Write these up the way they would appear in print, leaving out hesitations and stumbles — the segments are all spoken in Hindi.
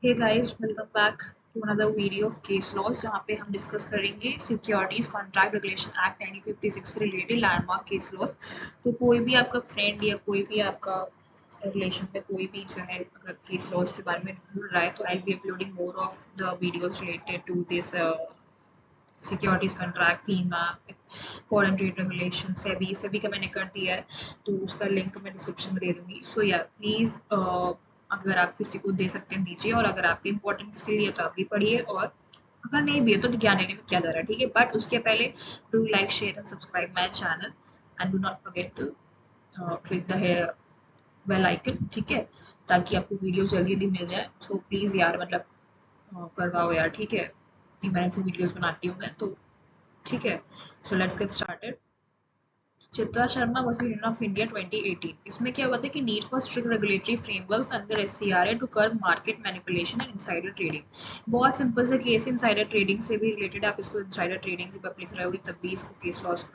Hey guys, welcome back to another video of case laws जहाँ पे हम डिस्कस करेंगे सिक्योरिटीज कॉन्ट्रैक्ट रेगुलेशन एक्ट 1956 से रिलेटेड लैंडमार्क केस लॉज। तो कोई भी आपका फ्रेंड या कोई भी आपका रिलेशन में कोई भी जो है अगर केस लॉज के बारे में ढूंढ रहा है तो I be uploading more of the videos related to this securities contract, FEMA, foreign trade regulation, SEBI SEBI का मैंने कर दिया है, तो उसका लिंक मैं डिस्क्रिप्शन में दे दूंगी। सो या प्लीज़ अगर आप किसी को दे सकते हैं दीजिए, और अगर आपके इंपॉर्टेंट इसके लिए तो आप भी पढ़िए, और अगर नहीं भी है तो ज्ञान लेने में क्या जा रहा है, ठीक है। बट उसके पहले do like, share and subscribe my channel, and do not forget to click the bell icon, ठीक है, ताकि आपको वीडियो जल्दी जल्दी मिल जाए। सो प्लीज़ यार, मतलब करवाओ यार, ठीक है। इतनी मेहनत से वीडियोस बनाती हूँ मैं, तो ठीक है। So let's get started. Chitra Sharma versus Union of India 2018। इसमें क्या हुआ था कि need for strict regulatory frameworks under SCRA to curb market manipulation and insider trading. बहुत सिंपल सा केस, इनसाइडर ट्रेडिंग से भी रिलेटेड। आप इसको इनसाइडर ट्रेडिंग जब आप लिख रहे होगी तब भी इसको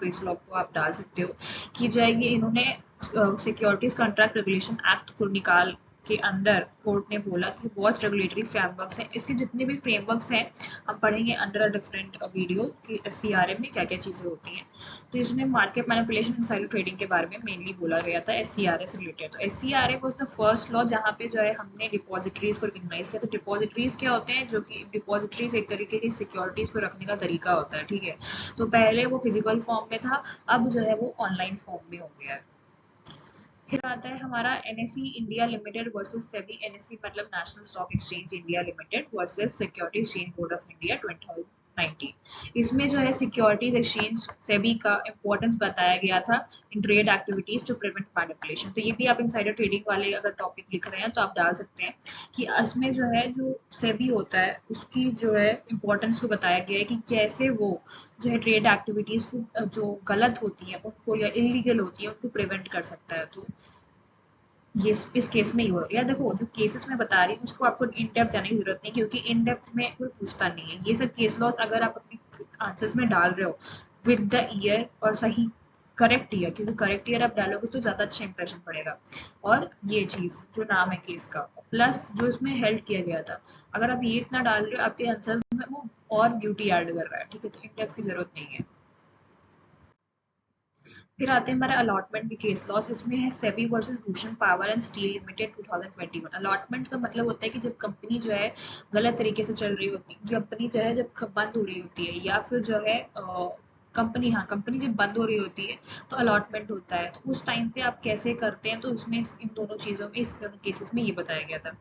केस लॉ को आप डाल सकते हो कि जो है ये इन्होंने सिक्योरिटीज कॉन्ट्रैक्ट रेगुलेशन एक्ट को निकाल के अंदर कोर्ट ने बोला कि बहुत रेगुलेटरी फ्रेमवर्क्स हैं। इसके जितने भी फ्रेमवर्क्स हैं हम पढ़ेंगे अंडर अ डिफरेंट वीडियो कि एससीआरए में क्या क्या चीज़ें होती हैं। तो इसमें मार्केट मैनिपुलेशन इनसाइडर ट्रेडिंग के बारे में मेनली बोला गया था एससीआरए से रिलेटेड। तो एससीआरए वाज द फर्स्ट लॉ जहाँ पे जो है हमने डिपॉजिटरीज को रिकॉग्नाइज किया। तो डिपॉजिटरीज क्या होते हैं, जो कि डिपॉजिटरीज एक तरीके की सिक्योरिटीज को रखने का तरीका होता है, ठीक है। तो पहले वो फिजिकल फॉर्म में था, अब जो है वो ऑनलाइन फॉर्म में हो गया है। फिर आता है हमारा NSE India Limited versus SEBI. NSE मतलब National Stock Exchange India Limited versus Security Exchange Board of India 2019। इसमें जो है सिक्योरिटीज एक्सचेंज सेबी का इंपॉर्टेंस बताया गया था in trade activities to prevent manipulation. तो ये भी आप इनसाइडर ट्रेडिंग वाले अगर टॉपिक लिख रहे हैं तो आप डाल सकते हैं कि इसमें जो है जो सेबी होता है उसकी जो है इंपॉर्टेंस को बताया गया है कि कैसे वो जो है ट्रेड एक्टिविटीज को जो गलत होती है उनको या इलीगल होती है उनको प्रिवेंट कर सकता है। तो ये इस केस में ही हुआ यार। देखो, जो केसेस मैं बता रही हूँ उसको आपको इन डेप्थ जाने की जरूरत नहीं, क्योंकि इन डेप्थ में कोई पूछता नहीं है। ये सब केस लॉस अगर आप अपने आंसर्स में डाल रहे हो विद द ईयर और सही करेक्ट ईयर, क्योंकि करेक्ट ईयर आप डालोगे तो ज्यादा अच्छा इंप्रेशन पड़ेगा। और ये चीज जो नाम है केस का प्लस जो इसमें हेल्प किया गया था, अगर आप ये इतना डाल रहे हो आपके आंसर में वो और ब्यूटी ऐड कर रहा है, ठीक है। तो इन डेप्थ की जरूरत नहीं है। फिर आते हैं हमारे अलॉटमेंट के केस लॉस। इसमें है SEBI versus Bhushan power and steel limited 2021। Allotment का मतलब होता है कि जब कंपनी जो है गलत तरीके से चल रही होती है, कंपनी जो है जब बंद हो रही होती है, या फिर जो है कंपनी जब बंद हो रही होती है तो अलॉटमेंट होता है। तो उस टाइम पे आप कैसे करते हैं, तो उसमें इन दोनों चीज़ों में, इस दोनों केसेस में ये बताया गया था।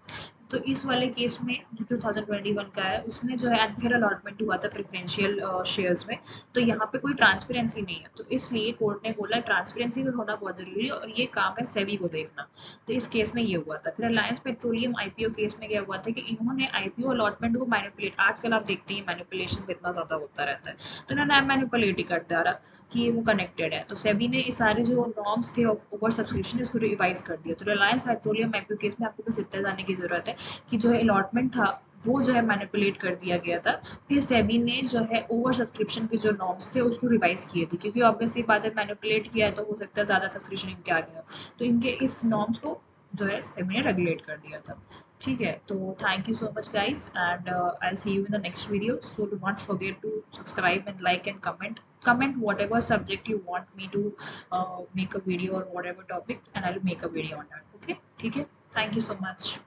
तो इस वाले केस में जो 2021 का है उसमें जो है अनफेयर अलॉटमेंट हुआ था प्रेफरेंशियल शेयर्स में। तो यहाँ पे कोई ट्रांसपेरेंसी नहीं है, तो इसलिए कोर्ट ने बोला ट्रांसपेरेंसी का होना बहुत जरूरी है और ये काम है सेबी को देखना। तो इस केस में ये हुआ था। फिर अलायंस पेट्रोलियम आईपीओ केस में क्या हुआ था कि इन्होंने आईपीओ अलॉटमेंट को मैनिपुलेट, आजकल आप देखते हैं मैनिपुलेशन कितना ज्यादा होता रहता है, तो इन्होंने मैनिपुलेट ही कर दिया कि वो कनेक्टेड है। तो सेबी ने ये सारे जो नॉर्म्स थे ओवर सब्सक्रिप्शन उसको रिवाइज कर दिया। तो रिलायंस पेट्रोलियम आईपीओ केस में आपको बस इतना जाने की जरूरत है कि जो अलॉटमेंट था वो जो है मैनिपुलेट कर दिया गया था। फिर सेबी ने जो है ओवर सब्सक्रिप्शन के जो नॉर्म्स थे उसको रिवाइज किए थे, क्योंकि ऑब्वियसली बात है मैनिपुलेट किया है तो हो सकता है ज्यादा सब्सक्रिप्शन इनके आ गया। तो इनके इस नॉर्म्स को जो है सेबी ने रेगुलेट कर दिया था, ठीक है। तो thank you so much guys, and I see you in the next video. So do not forget to subscribe and like and comment whatever subject you want me to make a video or whatever topic, and I'll make a video on that, okay, ठीक है। Thank you so much.